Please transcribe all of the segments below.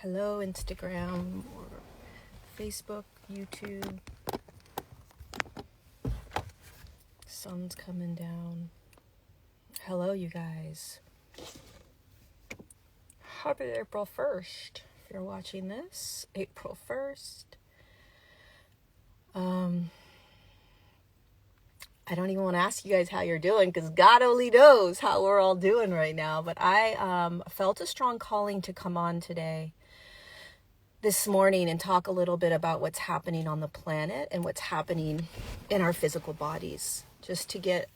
Hello, Instagram or Facebook, YouTube. Sun's coming down. Hello, you guys. Happy April 1st. If you're watching this, April 1st. I don't even want to ask you guys how you're doing because God only knows how we're all doing right now. But I felt a strong calling to come on today, this morning, and talk a little bit about what's happening on the planet and what's happening in our physical bodies, just to get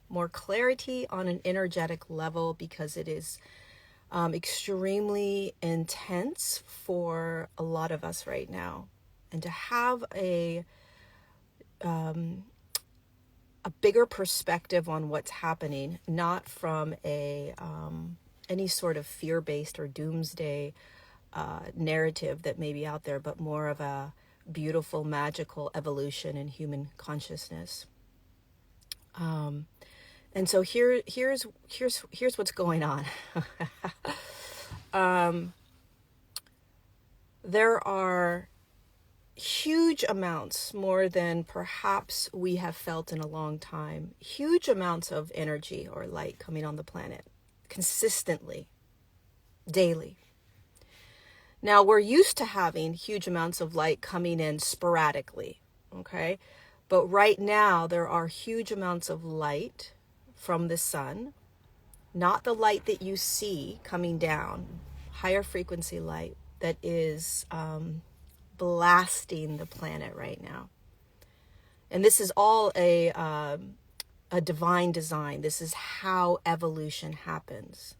more clarity on an energetic level, because it is extremely intense for a lot of us right now. And to have a bigger perspective on what's happening, not from any sort of fear-based or doomsday narrative that may be out there, but more of a beautiful, magical evolution in human consciousness. And so here's what's going on. There are huge amounts, more than perhaps we have felt in a long time, huge amounts of energy or light coming on the planet consistently, daily. Now, we're used to having huge amounts of light coming in sporadically, okay? But right now, there are huge amounts of light from the sun, not the light that you see coming down, higher frequency light that is blasting the planet right now. And this is all a divine design. This is how evolution happens.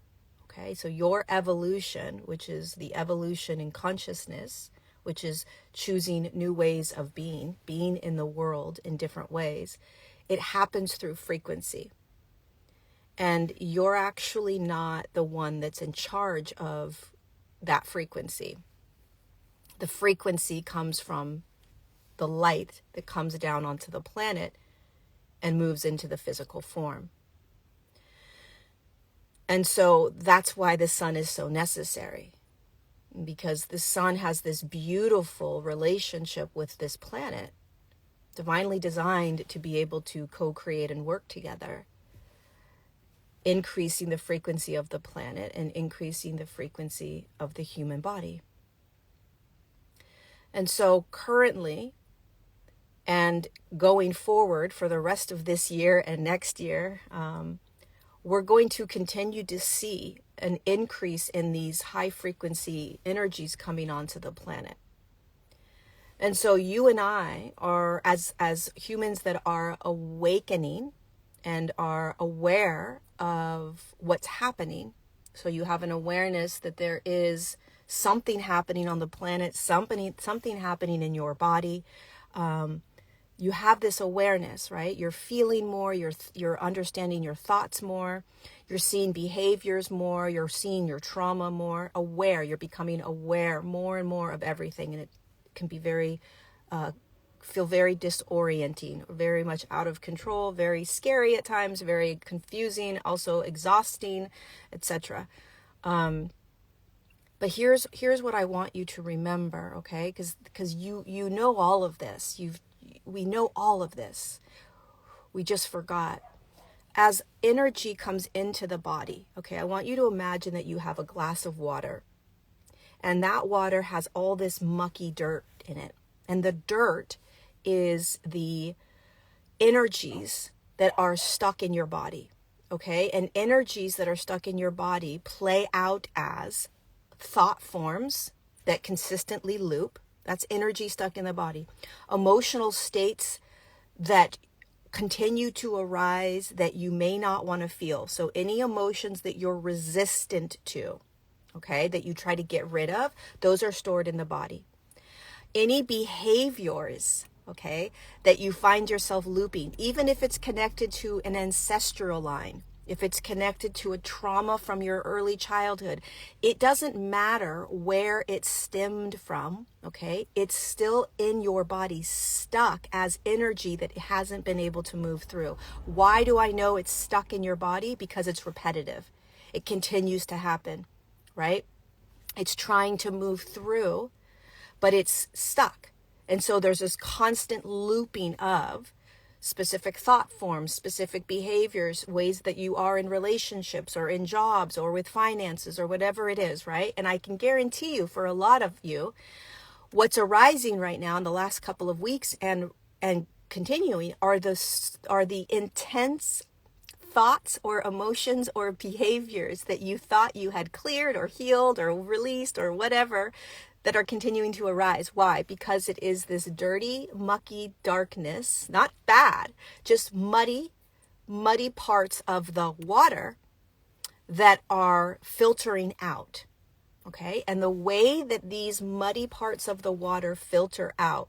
Okay, so your evolution, which is the evolution in consciousness, which is choosing new ways of being in the world in different ways, it happens through frequency. And you're actually not the one that's in charge of that frequency. The frequency comes from the light that comes down onto the planet and moves into the physical form. And so that's why the sun is so necessary, because the sun has this beautiful relationship with this planet, divinely designed to be able to co-create and work together, increasing the frequency of the planet and increasing the frequency of the human body. And so currently, and going forward for the rest of this year and next year, we're going to continue to see an increase in these high frequency energies coming onto the planet. And so you and I are, as humans that are awakening and are aware of what's happening. So you have an awareness that there is something happening on the planet, something happening in your body. You have this awareness, right? You're feeling more, you're understanding your thoughts more, you're seeing behaviors more, you're seeing your trauma more, aware, you're becoming aware more and more of everything. And it can be feel very disorienting, very much out of control, very scary at times, very confusing, also exhausting, etc. But here's what I want you to remember, okay? Because you know all of this. We know all of this. We just forgot. As energy comes into the body, okay, I want you to imagine that you have a glass of water, and that water has all this mucky dirt in it. And the dirt is the energies that are stuck in your body, okay? And energies that are stuck in your body play out as thought forms that consistently loop. That's energy stuck in the body. Emotional states that continue to arise that you may not want to feel. So any emotions that you're resistant to, okay, that you try to get rid of, those are stored in the body. Any behaviors, okay, that you find yourself looping, even if it's connected to an ancestral line, if it's connected to a trauma from your early childhood, it doesn't matter where it stemmed from, okay? It's still in your body, stuck as energy that hasn't been able to move through. Why do I know it's stuck in your body? Because it's repetitive. It continues to happen, right? It's trying to move through, but it's stuck. And so there's this constant looping of specific thought forms, specific behaviors, ways that you are in relationships or in jobs or with finances or whatever it is, right? And I can guarantee you, for a lot of you, what's arising right now in the last couple of weeks and continuing are the intense thoughts or emotions or behaviors that you thought you had cleared or healed or released or whatever that are continuing to arise. Why? Because it is this dirty, mucky darkness, not bad, just muddy parts of the water that are filtering out. Okay? And the way that these muddy parts of the water filter out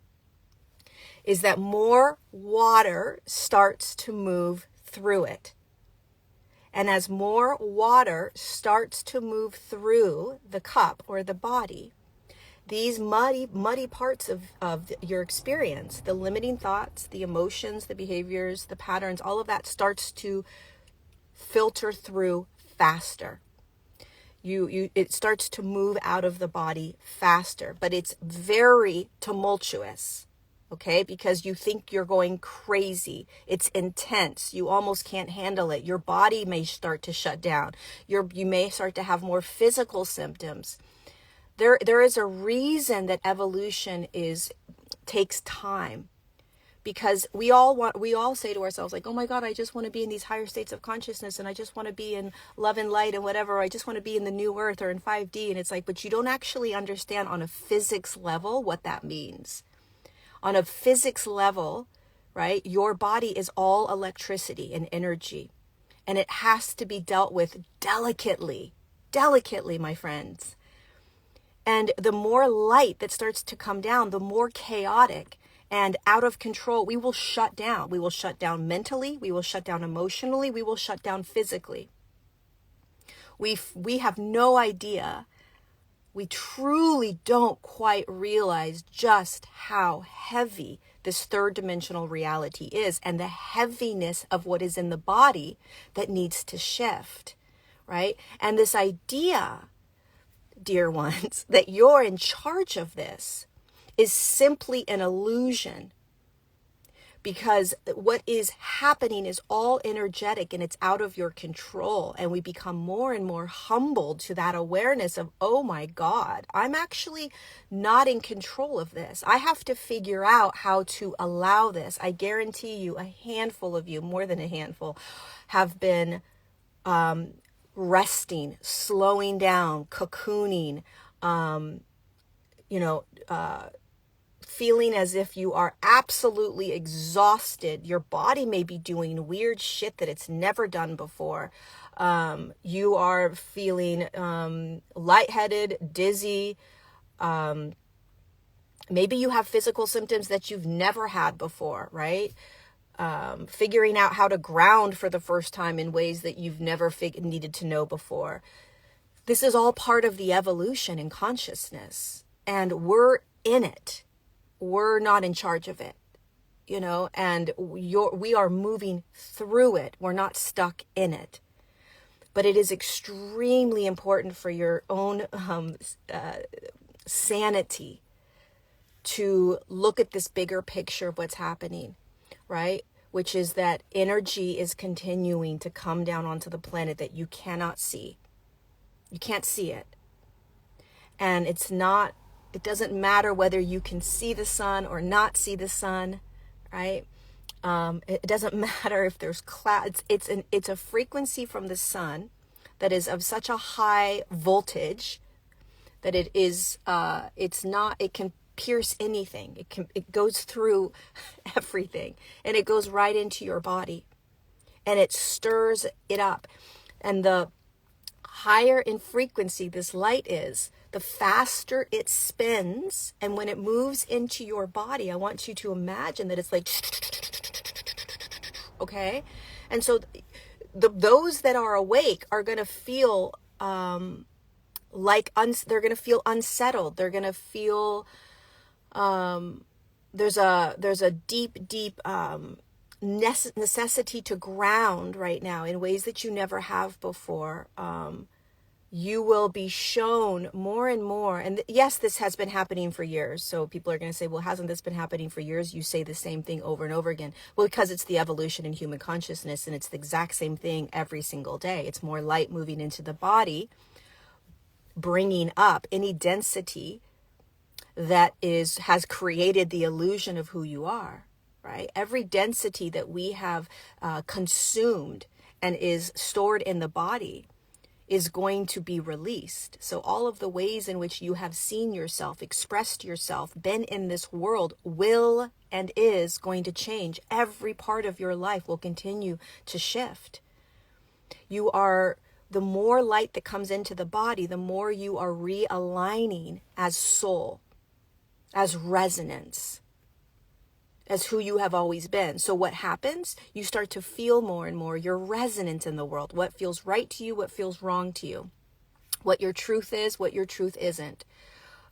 is that more water starts to move through it. And as more water starts to move through the cup or the body, these muddy parts of your experience, the limiting thoughts, the emotions, the behaviors, the patterns, all of that starts to filter through faster. It starts to move out of the body faster, but it's very tumultuous. Okay, because you think you're going crazy. It's intense. You almost can't handle it. Your body may start to shut down. You may start to have more physical symptoms. There is a reason that evolution takes time, because we all say to ourselves, like, oh my God, I just want to be in these higher states of consciousness, and I just want to be in love and light and whatever. I just want to be in the new earth or in 5D. And it's like, but you don't actually understand on a physics level what that means. On a physics level, right, your body is all electricity and energy, and it has to be dealt with delicately, my friends. And the more light that starts to come down, the more chaotic and out of control we will shut down. We will shut down mentally, we will shut down emotionally, we will shut down physically. We have no idea. We truly don't quite realize just how heavy this third dimensional reality is, and the heaviness of what is in the body that needs to shift, right? And this idea, dear ones, that you're in charge of this is simply an illusion, because what is happening is all energetic and it's out of your control. And we become more and more humbled to that awareness of, oh my God, I'm actually not in control of this. I have to figure out how to allow this. I guarantee you a handful of you, more than a handful, have been resting, slowing down, cocooning, feeling as if you are absolutely exhausted. Your body may be doing weird shit that it's never done before. You are feeling lightheaded, dizzy. Maybe you have physical symptoms that you've never had before, right? Figuring out how to ground for the first time in ways that you've never needed to know before. This is all part of the evolution in consciousness, and we're in it. We're not in charge of it, and we are moving through it. We're not stuck in it. But it is extremely important for your own sanity to look at this bigger picture of what's happening, right? Which is that energy is continuing to come down onto the planet that you cannot see. You can't see it. And it doesn't matter whether you can see the sun or not see the sun, right? It doesn't matter if there's clouds. It's a frequency from the sun that is of such a high voltage that it can pierce anything. It goes through everything, and it goes right into your body, and it stirs it up. And the higher in frequency this light is, the faster it spins. And when it moves into your body, I want you to imagine that it's like, okay? And so those that are awake are going to feel they're going to feel unsettled. They're going to feel there's a deep necessity to ground right now in ways that you never have before. you will be shown more and more. And yes, this has been happening for years. So people are going to say, well, hasn't this been happening for years? You say the same thing over and over again. Well, because it's the evolution in human consciousness, and it's the exact same thing every single day. It's more light moving into the body, bringing up any density that has created the illusion of who you are, right? Every density that we have consumed and is stored in the body is going to be released. So all of the ways in which you have seen yourself, expressed yourself, been in this world will and is going to change. Every part of your life will continue to shift. The more light that comes into the body, the more you are realigning as soul, as resonance, as who you have always been. So what happens? You start to feel more and more your resonance in the world. What feels right to you, what feels wrong to you. What your truth is, what your truth isn't.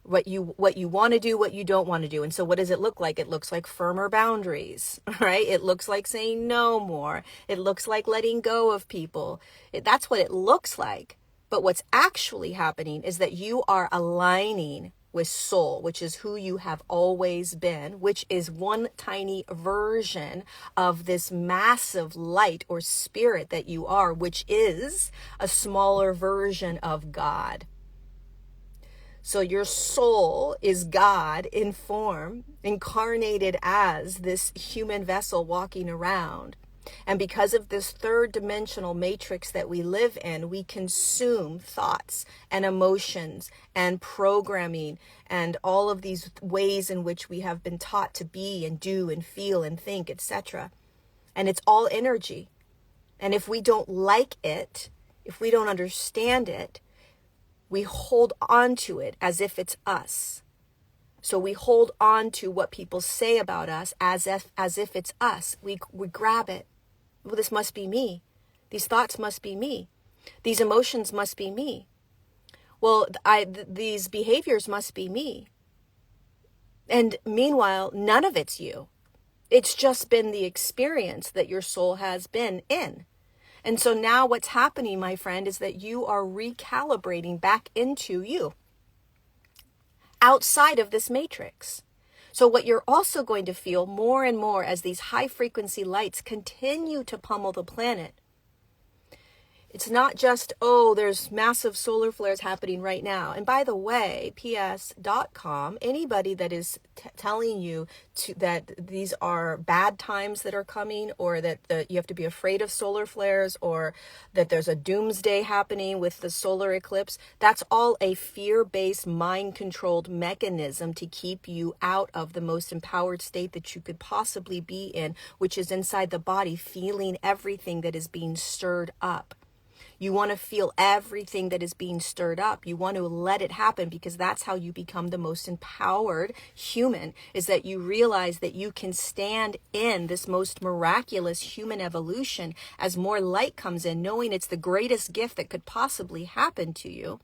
What you want to do, what you don't want to do. And so what does it look like? It looks like firmer boundaries, right? It looks like saying no more. It looks like letting go of people. That's what it looks like. But what's actually happening is that you are aligning with soul, which is who you have always been, which is one tiny version of this massive light or spirit that you are, which is a smaller version of God. So your soul is God in form, incarnated as this human vessel walking around. And because of this third dimensional matrix that we live in, we consume thoughts and emotions and programming and all of these ways in which we have been taught to be and do and feel and think, etc. And it's all energy. And if we don't like it, if we don't understand it, we hold on to it as if it's us. So we hold on to what people say about us as if it's us. We grab it. Well, this must be me. These thoughts must be me. These emotions must be me. Well, these behaviors must be me. And meanwhile, none of it's you. It's just been the experience that your soul has been in. And so now what's happening, my friend, is that you are recalibrating back into you, outside of this matrix. So what you're also going to feel more and more as these high frequency lights continue to pummel the planet. It's not just, oh, there's massive solar flares happening right now. And by the way, ps.com, anybody that is telling you that these are bad times that are coming, or that you have to be afraid of solar flares, or that there's a doomsday happening with the solar eclipse, that's all a fear-based, mind-controlled mechanism to keep you out of the most empowered state that you could possibly be in, which is inside the body, feeling everything that is being stirred up. You want to feel everything that is being stirred up. You want to let it happen, because that's how you become the most empowered human, is that you realize that you can stand in this most miraculous human evolution as more light comes in, knowing it's the greatest gift that could possibly happen to you.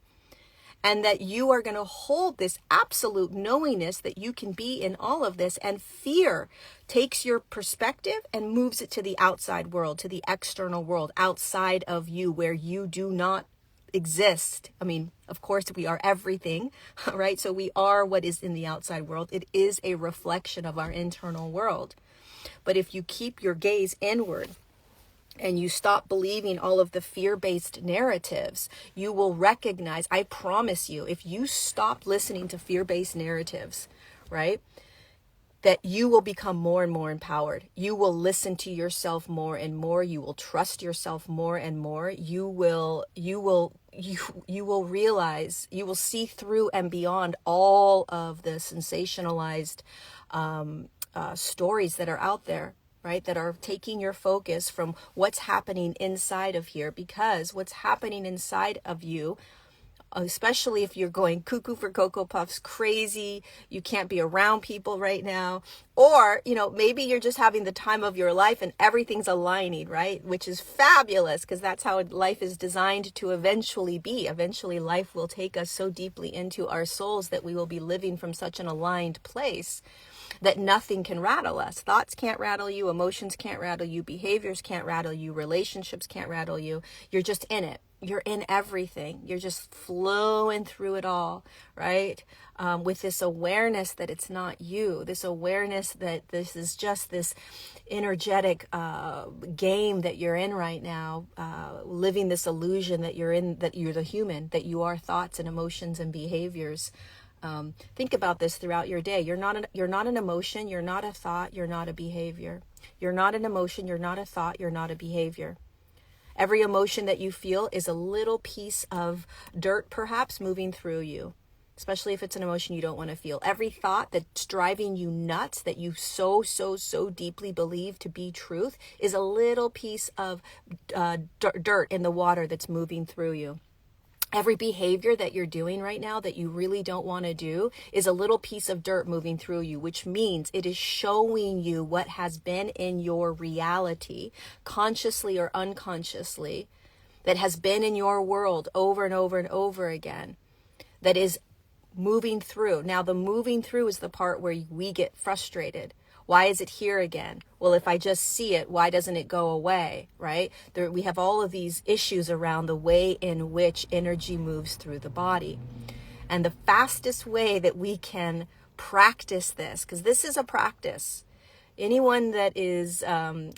And that you are going to hold this absolute knowingness that you can be in all of this. And fear takes your perspective and moves it to the outside world, to the external world, outside of you, where you do not exist. I mean, of course, we are everything, right? So we are what is in the outside world. It is a reflection of our internal world. But if you keep your gaze inward, and you stop believing all of the fear-based narratives, you will recognize, I promise you, if you stop listening to fear-based narratives, right, that you will become more and more empowered. You will listen to yourself more and more. You will trust yourself more and more. You will realize, you will see through and beyond all of the sensationalized stories that are out there, right? That are taking your focus from what's happening inside of here, because what's happening inside of you, especially if you're going cuckoo for Cocoa Puffs, crazy, you can't be around people right now, or, maybe you're just having the time of your life and everything's aligning, right? Which is fabulous, because that's how life is designed to eventually be. Eventually, life will take us so deeply into our souls that we will be living from such an aligned place that nothing can rattle us. Thoughts can't rattle you, emotions can't rattle you, behaviors can't rattle you, relationships can't rattle you. You're just in it. You're in everything. You're just flowing through it all, right? With this awareness that it's not you, this awareness that this is just this energetic game that you're in right now, living this illusion that you're in, that you're the human, that you are thoughts and emotions and behaviors. Think about this throughout your day. You're not an emotion. You're not a thought. You're not a behavior. You're not an emotion. You're not a thought. You're not a behavior. Every emotion that you feel is a little piece of dirt, perhaps, moving through you, especially if it's an emotion you don't want to feel. Every thought that's driving you nuts, that you so deeply believe to be truth, is a little piece of dirt in the water that's moving through you. Every behavior that you're doing right now that you really don't want to do is a little piece of dirt moving through you, which means it is showing you what has been in your reality, consciously or unconsciously, that has been in your world over and over and over again, that is moving through. Now, the moving through is the part where we get frustrated. Why is it here again? Well, if I just see it, why doesn't it go away, right? We have all of these issues around the way in which energy moves through the body. And the fastest way that we can practice this, because this is a practice, anyone that is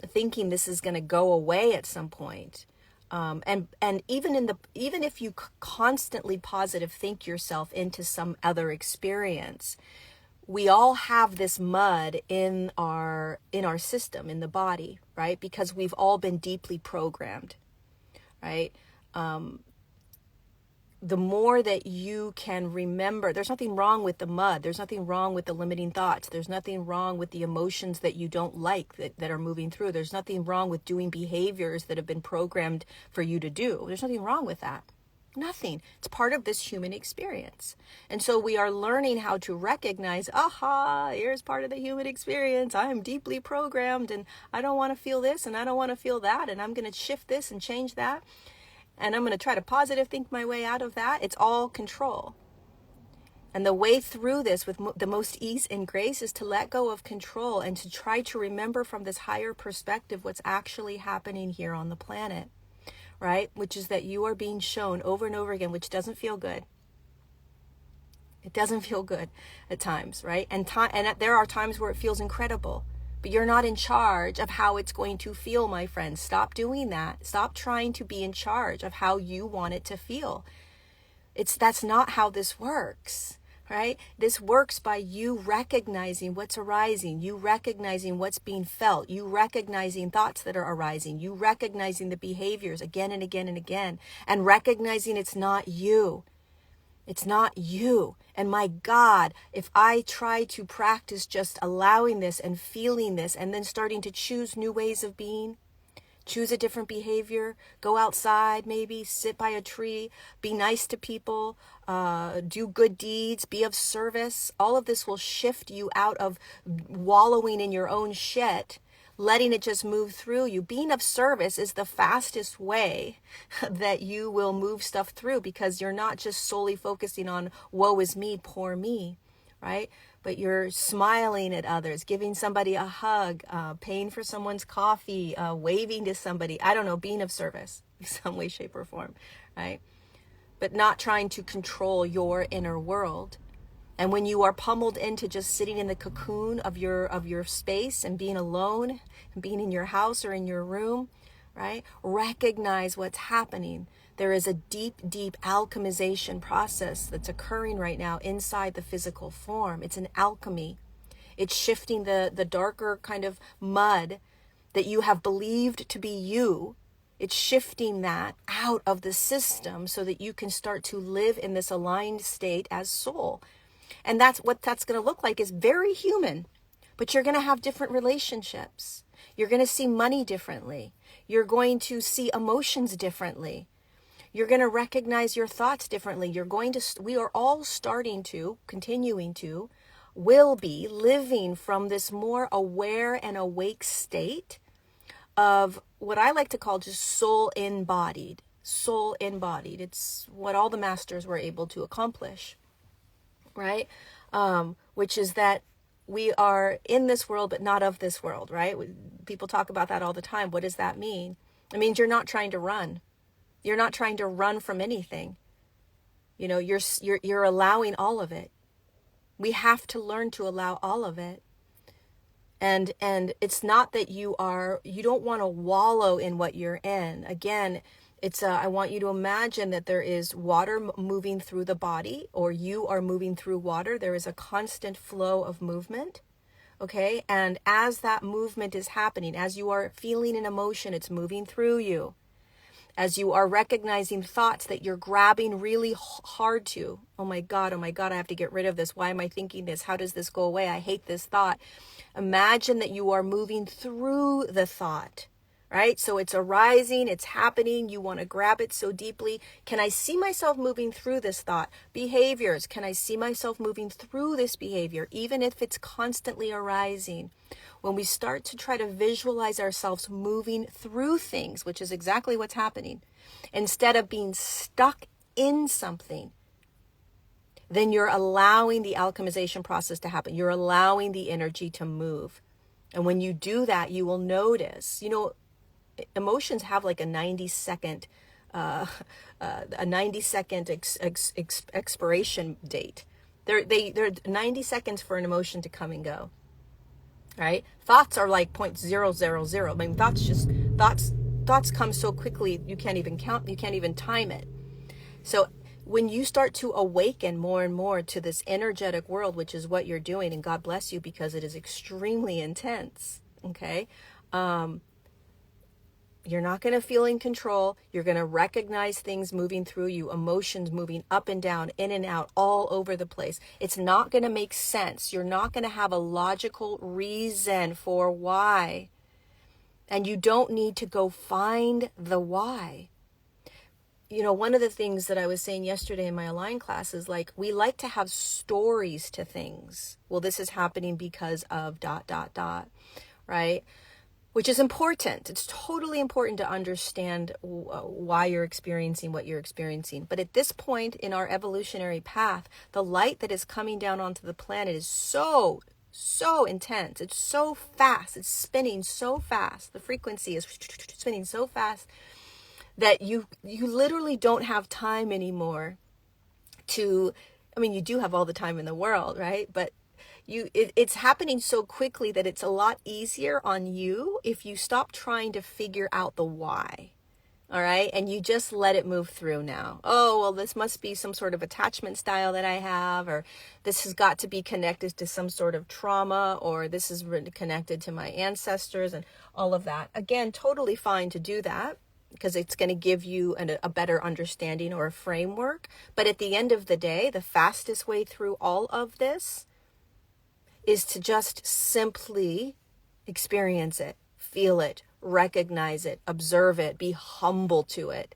thinking this is going to go away at some point, and even if you constantly positive think yourself into some other experience, we all have this mud in our system, in the body, right? Because we've all been deeply programmed, right? The more that you can remember, there's nothing wrong with the mud. There's nothing wrong with the limiting thoughts. There's nothing wrong with the emotions that you don't like that are moving through. There's nothing wrong with doing behaviors that have been programmed for you to do. There's nothing wrong with that. Nothing. It's part of this human experience. And so we are learning how to recognize, aha, here's part of the human experience. I am deeply programmed and I don't want to feel this and I don't want to feel that. And I'm going to shift this and change that. And I'm going to try to positive think my way out of that. It's all control. And the way through this with the most ease and grace is to let go of control and to try to remember from this higher perspective what's actually happening here on the planet. Right? Which is that you are being shown over and over again, which doesn't feel good. It doesn't feel good at times, right? And there are times where it feels incredible, but you're not in charge of how it's going to feel, my friends. Stop doing that. Stop trying to be in charge of how you want it to feel. That's not how this works. Right? This works by you recognizing what's arising, you recognizing what's being felt, you recognizing thoughts that are arising, you recognizing the behaviors again and again and again, and recognizing it's not you. It's not you. And my God, if I try to practice just allowing this and feeling this and then starting to choose new ways of being, choose a different behavior, go outside, maybe sit by a tree, be nice to people, do good deeds, be of service. All of this will shift you out of wallowing in your own shit, letting it just move through you. Being of service is the fastest way that you will move stuff through, because you're not just solely focusing on woe is me, poor me, right? But you're smiling at others, giving somebody a hug, paying for someone's coffee, waving to somebody, I don't know, being of service in some way, shape, or form, right? But not trying to control your inner world. And when you are pummeled into just sitting in the cocoon of your space and being alone and being in your house or in your room, right? Recognize what's happening. There is a deep alchemization process that's occurring right now inside the physical form. It's an alchemy. It's shifting the darker kind of mud that you have believed to be you. It's shifting that out of the system so that you can start to live in this aligned state as soul. And that's what that's going to look like, is very human. But you're going to have different relationships. You're going to see money differently. You're going to see emotions differently. You're going to recognize your thoughts differently. We are all continuing to, will be living from this more aware and awake state of what I like to call just soul embodied. Soul embodied. It's what all the masters were able to accomplish, right? Which is that we are in this world, but not of this world, right? People talk about that all the time. What does that mean? It means you're not trying to run. You're not trying to run from anything. You know, you're allowing all of it. We have to learn to allow all of it. And it's not that you don't want to wallow in what you're in. Again, I want you to imagine that there is water moving through the body, or you are moving through water. There is a constant flow of movement. Okay. And as that movement is happening, as you are feeling an emotion, it's moving through you. As you are recognizing thoughts that you're grabbing really hard to, oh my God, I have to get rid of this. Why am I thinking this? How does this go away? I hate this thought. Imagine that you are moving through the thought, right? So it's arising, it's happening. You want to grab it so deeply. Can I see myself moving through this thought? Behaviors. Can I see myself moving through this behavior, even if it's constantly arising? When we start to try to visualize ourselves moving through things, which is exactly what's happening, instead of being stuck in something, then you're allowing the alchemization process to happen. You're allowing the energy to move. And when you do that, you will notice, emotions have like a 90-second expiration date. They're 90 seconds for an emotion to come and go. Right? Thoughts are like 0.000. I mean, thoughts come so quickly, you can't even count, you can't even time it. So when you start to awaken more and more to this energetic world, which is what you're doing, and God bless you because it is extremely intense, okay? You're not going to feel in control. You're going to recognize things moving through you, emotions moving up and down, in and out, all over the place. It's not going to make sense. You're not going to have a logical reason for why. And you don't need to go find the why. One of the things that I was saying yesterday in my Align class is like, we like to have stories to things. Well, this is happening because of ... right? Which is important. It's totally important to understand why you're experiencing what you're experiencing. But at this point in our evolutionary path, the light that is coming down onto the planet is so intense. It's so fast. It's spinning so fast. The frequency is spinning so fast that you literally don't have time anymore to, you do have all the time in the world, right? But it's happening so quickly that it's a lot easier on you if you stop trying to figure out the why. All right. And you just let it move through now. Oh, well, this must be some sort of attachment style that I have, or this has got to be connected to some sort of trauma, or this is connected to my ancestors and all of that. Again, totally fine to do that because it's going to give you a better understanding or a framework. But at the end of the day, the fastest way through all of this is to just simply experience it, feel it, recognize it, observe it, be humble to it.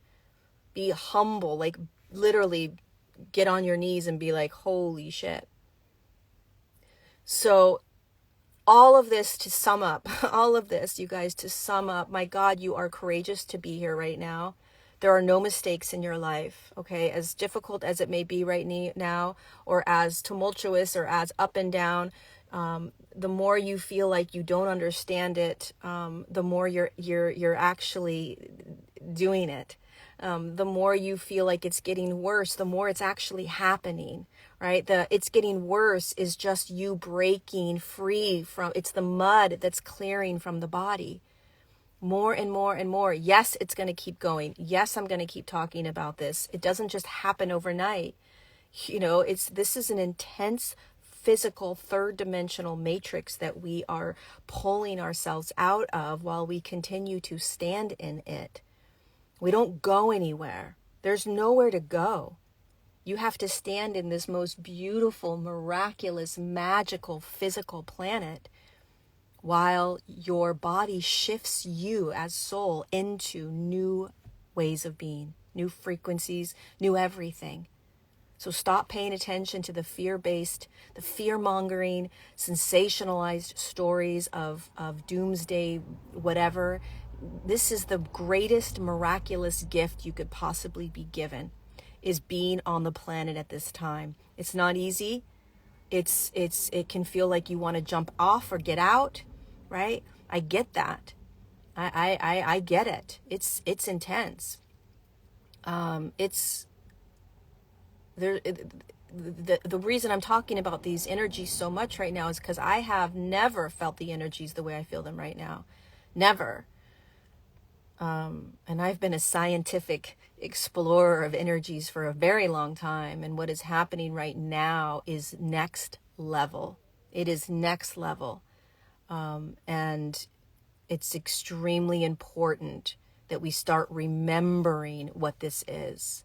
Be humble, like literally get on your knees and be like, holy shit. So all of this to sum up, all of this, you guys, to sum up, my God, you are courageous to be here right now. There are no mistakes in your life, okay? As difficult as it may be right now, or as tumultuous or as up and down, the more you feel like you don't understand it, the more you're actually doing it. The more you feel like it's getting worse, the more it's actually happening, right? It's getting worse is just you breaking free from, it's the mud that's clearing from the body. More and more and more. Yes, it's going to keep going. Yes, I'm going to keep talking about this. It doesn't just happen overnight. This is an intense physical third dimensional matrix that we are pulling ourselves out of while we continue to stand in it. We don't go anywhere. There's nowhere to go. You have to stand in this most beautiful, miraculous, magical physical planet while your body shifts you as soul into new ways of being, new frequencies, new everything. So stop paying attention to the fear-based, the fear-mongering, sensationalized stories of doomsday, whatever. This is the greatest miraculous gift you could possibly be given, is being on the planet at this time. It's not easy. It can feel like you want to jump off or get out, right? I get that. I get it. It's intense. It's there. The reason I'm talking about these energies so much right now is because I have never felt the energies the way I feel them right now. Never. And I've been a scientific explorer of energies for a very long time. And what is happening right now is next level. It is next level. And it's extremely important that we start remembering what this is,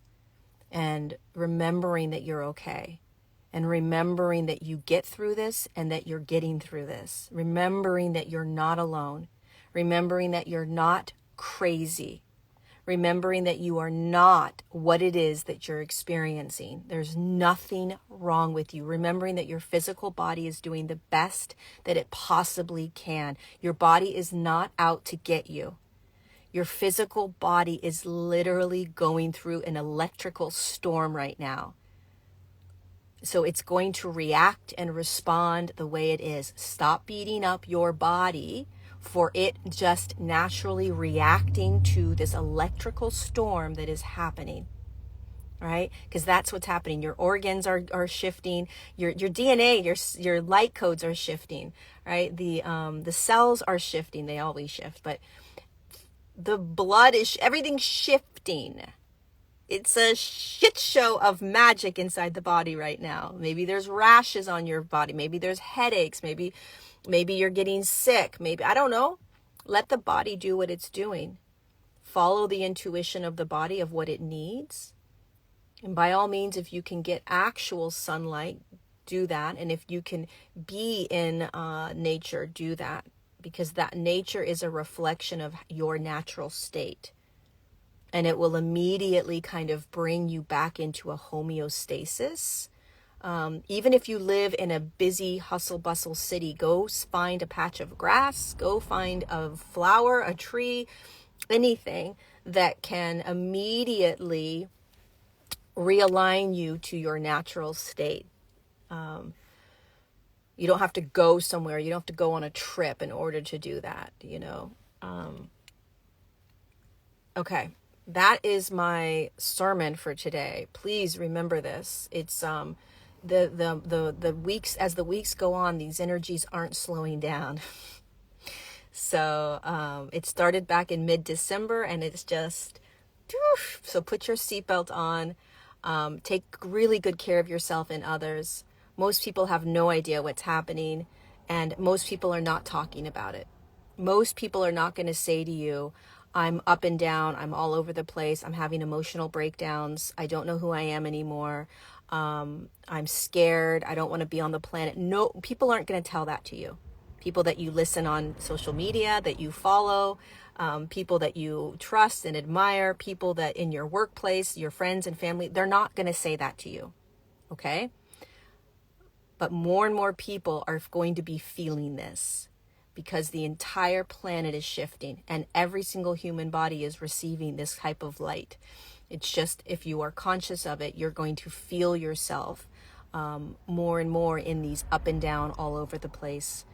and remembering that you're okay, and remembering that you get through this and that you're getting through this, remembering that you're not alone, remembering that you're not crazy, remembering that you are not what it is that you're experiencing. There's nothing wrong with you. Remembering that your physical body is doing the best that it possibly can. Your body is not out to get you. Your physical body is literally going through an electrical storm right now. So it's going to react and respond the way it is. Stop beating up your body for it just naturally reacting to this electrical storm that is happening, right? Because that's what's happening. Your organs are shifting. Your DNA, your light codes are shifting, right? The cells are shifting. They always shift, but the blood is, everything's shifting. It's a shit show of magic inside the body right now. Maybe there's rashes on your body. Maybe there's headaches. Maybe you're getting sick. Maybe, I don't know. Let the body do what it's doing. Follow the intuition of the body of what it needs. And by all means, if you can get actual sunlight, do that. And if you can be in nature, do that. Because that nature is a reflection of your natural state. And it will immediately kind of bring you back into a homeostasis. Even if you live in a busy hustle bustle city, go find a patch of grass, go find a flower, a tree, anything that can immediately realign you to your natural state. You don't have to go somewhere. You don't have to go on a trip in order to do that, you know. Okay, that is my sermon for today. Please remember this. It's the weeks, as the weeks go on, these energies aren't slowing down. So it started back in mid-December, and it's just, so put your seatbelt on. Take really good care of yourself and others. Most people have no idea what's happening, and most people are not talking about it. Most people are not going to say to you, I'm up and down, I'm all over the place, I'm having emotional breakdowns, I don't know who I am anymore, I'm scared, I don't want to be on the planet. No, people aren't going to tell that to you. People that you listen on social media, that you follow, people that you trust and admire, people that in your workplace, your friends and family, they're not going to say that to you, okay? But more and more people are going to be feeling this because the entire planet is shifting and every single human body is receiving this type of light. It's just, if you are conscious of it, you're going to feel yourself more and more in these up and down, all over the place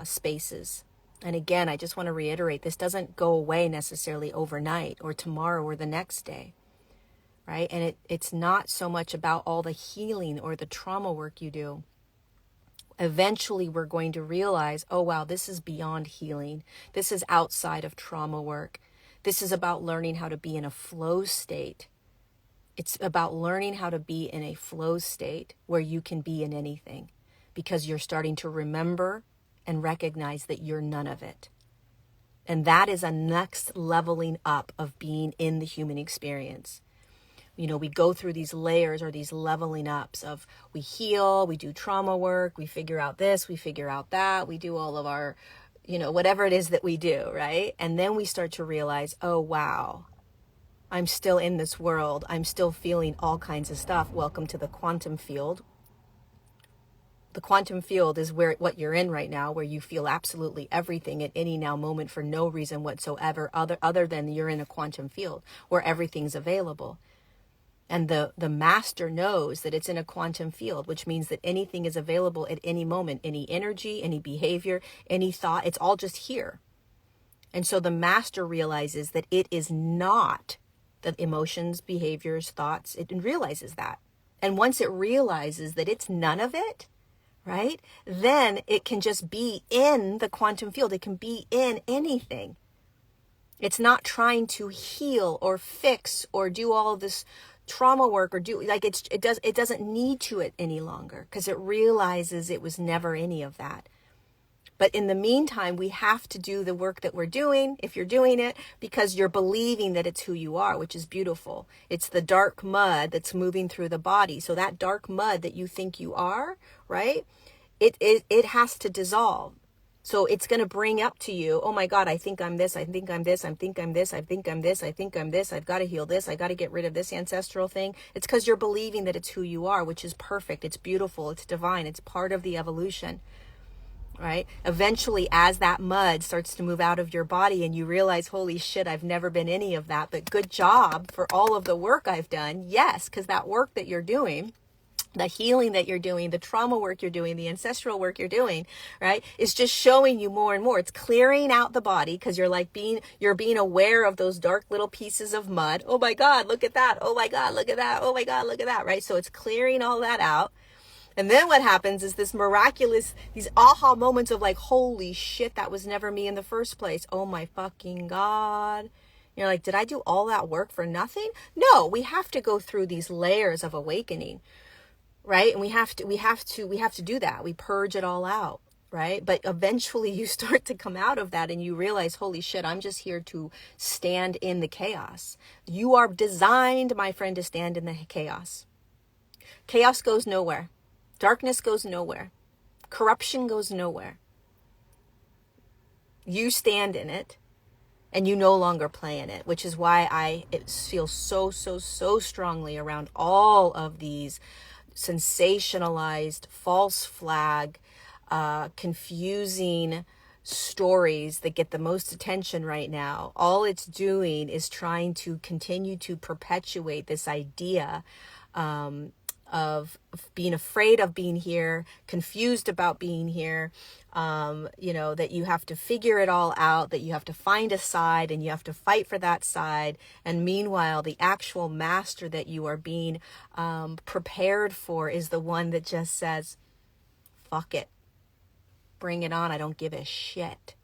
spaces. And again, I just want to reiterate, this doesn't go away necessarily overnight or tomorrow or the next day, right? And it's not so much about all the healing or the trauma work you do. Eventually, we're going to realize, oh, wow, this is beyond healing. This is outside of trauma work. This is about learning how to be in a flow state. It's about learning how to be in a flow state where you can be in anything because you're starting to remember and recognize that you're none of it. And that is a next leveling up of being in the human experience. You know, we go through these layers or these leveling ups of we heal, we do trauma work, we figure out this, we figure out that, we do all of our, you know, whatever it is that we do, right? And then we start to realize, oh, wow, I'm still in this world. I'm still feeling all kinds of stuff. Welcome to the quantum field. The quantum field is what you're in right now, where you feel absolutely everything at any now moment for no reason whatsoever other than you're in a quantum field where everything's available. And the master knows that it's in a quantum field, which means that anything is available at any moment, any energy, any behavior, any thought, it's all just here. And so the master realizes that it is not the emotions, behaviors, thoughts. It realizes that. And once it realizes that it's none of it, right, then it can just be in the quantum field. It can be in anything. It's not trying to heal or fix or do all this trauma work or do like it doesn't need to it any longer, because it realizes it was never any of that. But in the meantime, we have to do the work that we're doing, if you're doing it, because you're believing that it's who you are, which is beautiful. It's the dark mud that's moving through the body. So that dark mud that you think you are, right? It has to dissolve. So it's going to bring up to you, oh my God, I think I'm this, I think I'm this, I think I'm this, I think I'm this, I think I'm this, I've got to heal this, I got to get rid of this ancestral thing. It's because you're believing that it's who you are, which is perfect, it's beautiful, it's divine, it's part of the evolution. Right? Eventually, as that mud starts to move out of your body and you realize, holy shit, I've never been any of that, but good job for all of the work I've done. Yes, because that work that you're doing, the healing that you're doing, the trauma work you're doing, the ancestral work you're doing, right, is just showing you more and more. It's clearing out the body, because you're being aware of those dark little pieces of mud. Oh my God, look at that. Oh my God, look at that. Oh my God, look at that. Right? So it's clearing all that out. And then what happens is this miraculous, these aha moments of like, holy shit, that was never me in the first place. Oh my fucking God. You're like, did I do all that work for nothing? No, we have to go through these layers of awakening, right? And we have to do that. We purge it all out, right? But eventually you start to come out of that and you realize, holy shit, I'm just here to stand in the chaos. You are designed, my friend, to stand in the chaos. Chaos goes nowhere. Darkness goes nowhere. Corruption goes nowhere. You stand in it and you no longer play in it, which is why I feel so strongly around all of these sensationalized, false flag, confusing stories that get the most attention right now. All it's doing is trying to continue to perpetuate this idea of being afraid of being here, confused about being here, that you have to figure it all out, that you have to find a side and you have to fight for that side. And meanwhile, the actual master that you are being prepared for is the one that just says, fuck it, bring it on, I don't give a shit.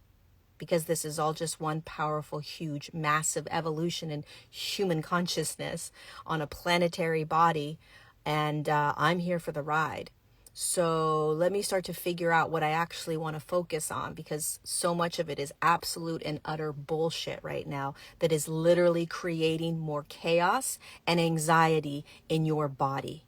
Because this is all just one powerful, huge, massive evolution in human consciousness on a planetary body. And I'm here for the ride. So let me start to figure out what I actually want to focus on, because so much of it is absolute and utter bullshit right now that is literally creating more chaos and anxiety in your body.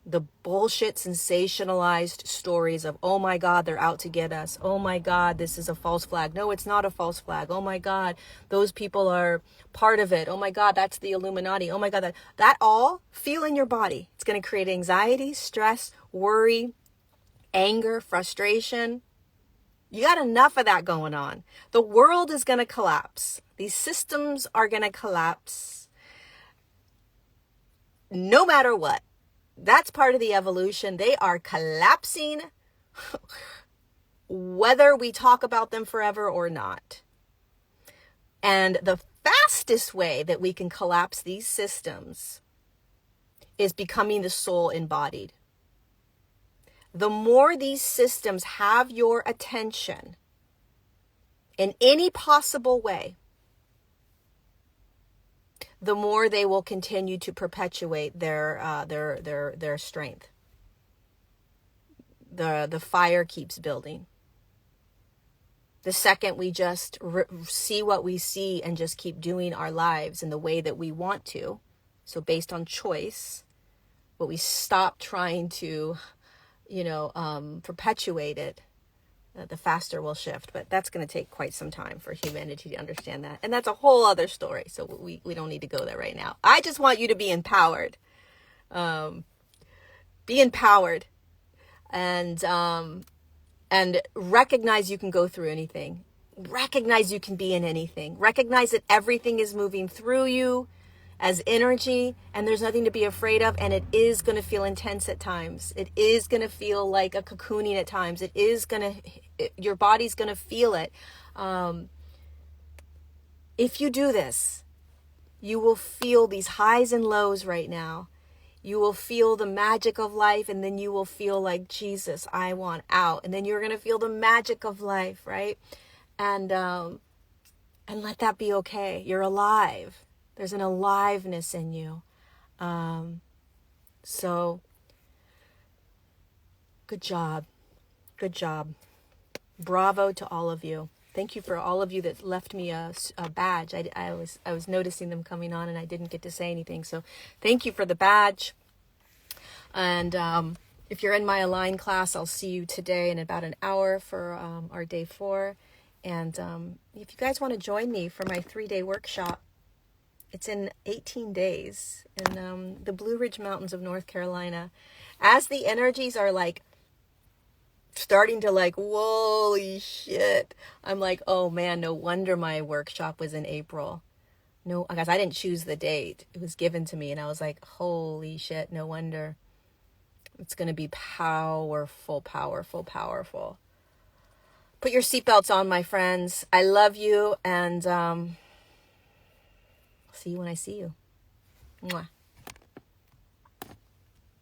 The bullshit sensationalized stories of, oh my God, they're out to get us. Oh my God, this is a false flag. No, it's not a false flag. Oh my God, those people are part of it. Oh my God, that's the Illuminati. Oh my God, that all feel in your body. It's going to create anxiety, stress, worry, anger, frustration. You got enough of that going on. The world is going to collapse. These systems are going to collapse no matter what. That's part of the evolution. They are collapsing whether we talk about them forever or not. And the fastest way that we can collapse these systems is becoming the soul embodied. The more these systems have your attention in any possible way, the more they will continue to perpetuate their strength. The fire keeps building. The second we just see what we see and just keep doing our lives in the way that we want to, so based on choice, but we stop trying to, perpetuate it, the faster we'll shift. But that's going to take quite some time for humanity to understand that. And that's a whole other story. So we don't need to go there right now. I just want you to be empowered. Be empowered and recognize you can go through anything. Recognize you can be in anything. Recognize that everything is moving through you as energy, and there's nothing to be afraid of, and it is going to feel intense at times. It is going to feel like a cocooning at times. Your body's going to feel it. If you do this, You will feel these highs and lows right now. You will feel the magic of life, and then you will feel like, Jesus, I want out. And then you're going to feel the magic of life, right? And let that be okay. You're alive. There's an aliveness in you. So good job. Good job. Bravo to all of you. Thank you for all of you that left me a badge. I was noticing them coming on and I didn't get to say anything. So thank you for the badge. And if you're in my Align class, I'll see you today in about an hour for our day 4. And if you guys want to join me for my 3-day workshop, it's in 18 days in the Blue Ridge Mountains of North Carolina. As the energies are like starting to like, holy shit. I'm like, oh man, no wonder my workshop was in April. No, guys, I didn't choose the date. It was given to me and I was like, holy shit, no wonder. It's going to be powerful, powerful, powerful. Put your seatbelts on, my friends. I love you and see you when I see you. Mwah.